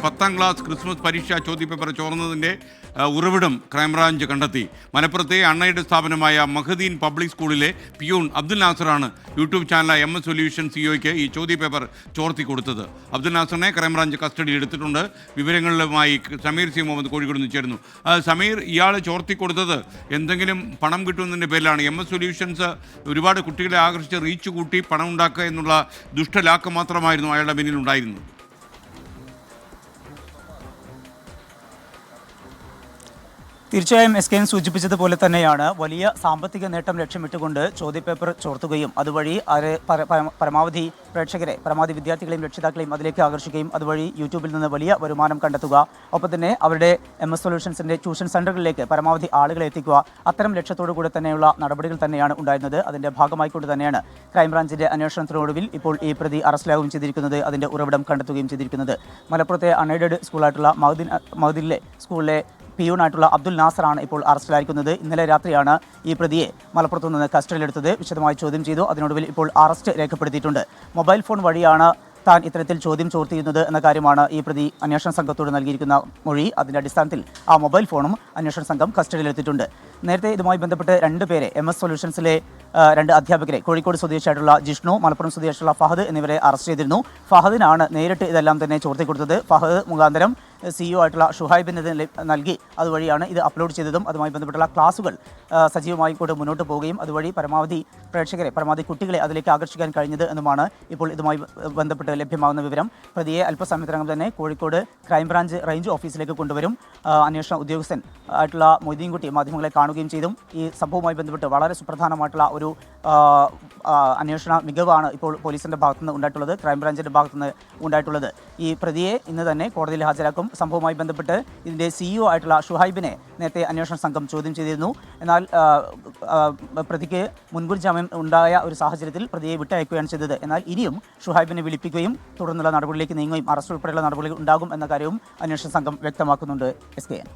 10ാം class Christmas പരീക്ഷാ ചോദ്യപേപ്പർ ചോർന്നതിൻ്റെ ഉറവിടം ക്രൈംബ്രാഞ്ച് കണ്ടെത്തി. മലപ്പുറത്തെ അണ്ണയുടെ സ്ഥാപനമായ മഹദീൻ പബ്ലിക് സ്കൂളിലെ പിയൂൺ അബ്ദുൽ നാസറാണ് യൂട്യൂബ് ചാനലായ MS സൊല്യൂഷൻ സിഒയ്ക്ക് ഈ ചോദ്യപേപ്പർ ചോർത്തി കൊടുത്തത്. അബ്ദുൽ നാസറിനെ ക്രൈംബ്രാഞ്ച് കസ്റ്റഡിയിൽ എടുത്തിട്ടുണ്ട്. വിവരങ്ങളുമായി സമീർ സി മുഹമ്മദ് കോഴിക്കോട് നിന്ന് ചേരുന്നു. സമീർ, ഇയാൾ ചോർത്തി കൊടുത്തത് എന്തെങ്കിലും പണം കിട്ടുന്നതിൻ്റെ പേരിലാണ്? MS സൊല്യൂഷൻസ് ഒരുപാട് കുട്ടികളെ ആകർഷിച്ച് റീച്ച് കൂട്ടി പണം ഉണ്ടാക്കുക എന്നുള്ള ദുഷ്ടലാക്ക് മാത്രമായിരുന്നു അയാളുടെ പിന്നിലുണ്ടായിരുന്നത്. തീർച്ചയായും SKN സൂചിപ്പിച്ചതുപോലെ തന്നെയാണ് വലിയ സാമ്പത്തിക നേട്ടം ലക്ഷ്യമിട്ടുകൊണ്ട് ചോദ്യപേപ്പർ ചോർത്തുകയും അതുവഴി പരമാവധി പ്രേക്ഷകരെ, പരമാവധി വിദ്യാർത്ഥികളെയും രക്ഷിതാക്കളെയും അതിലേക്ക് ആകർഷിക്കുകയും അതുവഴി യൂട്യൂബിൽ നിന്ന് വലിയ വരുമാനം കണ്ടെത്തുക, ഒപ്പം തന്നെ അവരുടെ MS സൊല്യൂഷൻസിൻ്റെ ട്യൂഷൻ സെൻ്ററുകളിലേക്ക് പരമാവധി ആളുകളെ എത്തിക്കുക, അത്തരം ലക്ഷ്യത്തോടു കൂടെ തന്നെയുള്ള നടപടികൾ തന്നെയാണ് ഉണ്ടായിരുന്നത്. അതിൻ്റെ ഭാഗമായിക്കൊണ്ട് തന്നെയാണ് ക്രൈംബ്രാഞ്ചിൻ്റെ അന്വേഷണത്തിനൊടുവിൽ ഇപ്പോൾ ഈ പ്രതി അറസ്റ്റിലാവുകയും ചെയ്തിരിക്കുന്നത്, അതിൻ്റെ ഉറവിടം കണ്ടെത്തുകയും ചെയ്തിരിക്കുന്നത്. മലപ്പുറത്തെ അൺഎയ്ഡഡ് സ്കൂളായിട്ടുള്ള മഹദീനിലെ സ്കൂളിലെ പിയൂണായിട്ടുള്ള അബ്ദുൽ നാസറാണ് ഇപ്പോൾ അറസ്റ്റിലായിരിക്കുന്നത്. ഇന്നലെ രാത്രിയാണ് ഈ പ്രതിയെ മലപ്പുറത്തു നിന്ന് കസ്റ്റഡിയിലെടുത്തത്. വിശദമായി ചോദ്യം ചെയ്തു. അതിനൊടുവിൽ ഇപ്പോൾ അറസ്റ്റ് രേഖപ്പെടുത്തിയിട്ടുണ്ട്. മൊബൈൽ ഫോൺ വഴിയാണ് താൻ ഇത്തരത്തിൽ ചോദ്യം ചോർത്തിയിരുന്നത് എന്ന കാര്യമാണ് ഈ പ്രതി അന്വേഷണ സംഘത്തോട് നൽകിയിരിക്കുന്ന മൊഴി. അതിൻ്റെ അടിസ്ഥാനത്തിൽ ആ മൊബൈൽ ഫോണും അന്വേഷണ സംഘം കസ്റ്റഡിയിലെത്തിയിട്ടുണ്ട്. നേരത്തെ ഇതുമായി ബന്ധപ്പെട്ട് 2 പേരെ MS സൊല്യൂഷൻസിലെ 2 അധ്യാപകരെ, കോഴിക്കോട് സ്വദേശിയായിട്ടുള്ള ജിഷ്ണു, മലപ്പുറം സ്വദേശിയായിട്ടുള്ള ഫഹദ് എന്നിവരെ അറസ്റ്റ് ചെയ്തിരുന്നു. ഫഹദിനാണ് നേരിട്ട് ഇതെല്ലാം തന്നെ ചോർത്തി കൊടുത്തത്. ഫഹദ് മുഖാന്തരം CEO ആയിട്ടുള്ള ഷുഹൈബിന് നൽകി അതുവഴിയാണ് ഇത് അപ്ലോഡ് ചെയ്തതും അതുമായി ബന്ധപ്പെട്ടുള്ള ക്ലാസുകൾ സജീവമായി കൊണ്ട് മുന്നോട്ട് പോവുകയും അതുവഴി പരമാവധി പ്രേക്ഷകരെ, പരമാവധി കുട്ടികളെ അതിലേക്ക് ആകർഷിക്കാൻ കഴിഞ്ഞത് എന്നുമാണ് ഇപ്പോൾ ഇതുമായി ബന്ധപ്പെട്ട് ലഭ്യമാകുന്ന വിവരം. പ്രതിയെ അല്പസമയത്തിനകം തന്നെ കോഴിക്കോട് ക്രൈംബ്രാഞ്ച് റേഞ്ച് ഓഫീസിലേക്ക് കൊണ്ടുവരും. അന്വേഷണ ഉദ്യോഗസ്ഥൻ ആയിട്ടുള്ള മൊയ്തീൻകുട്ടി മാധ്യമങ്ങളെ കാണുകയും ചെയ്തു. ഈ സംഭവവുമായി ബന്ധപ്പെട്ട് വളരെ സുപ്രധാനമായിട്ടുള്ള ഒരു അന്വേഷണ മികവാണ് ഇപ്പോൾ പോലീസിൻ്റെ ഭാഗത്തുനിന്ന് ഉണ്ടായിട്ടുള്ളത്, ക്രൈംബ്രാഞ്ചിൻ്റെ ഭാഗത്തുനിന്ന് ഉണ്ടായിട്ടുള്ളത്. ഈ പ്രതിയെ ഇന്ന് തന്നെ കോടതിയിൽ ഹാജരാക്കും. സംഭവവുമായി ബന്ധപ്പെട്ട് ഇതിൻ്റെ CEO ആയിട്ടുള്ള ഷുഹൈബിനെ നേരത്തെ അന്വേഷണ സംഘം ചോദ്യം ചെയ്തിരുന്നു. എന്നാൽ പ്രതിക്ക് മുൻകൂർ ജാമ്യം ഉണ്ടായ ഒരു സാഹചര്യത്തിൽ പ്രതിയെ വിട്ടയക്കുകയാണ് ചെയ്തത്. എന്നാൽ ഇനിയും ഷുഹൈബിനെ വിളിപ്പിക്കുകയും തുടർന്നുള്ള നടപടികളിലേക്ക് നീങ്ങുകയും അറസ്റ്റ് ഉൾപ്പെടെയുള്ള നടപടികൾ ഉണ്ടാകും എന്ന കാര്യവും അന്വേഷണ സംഘം വ്യക്തമാക്കുന്നുണ്ട്. SKN.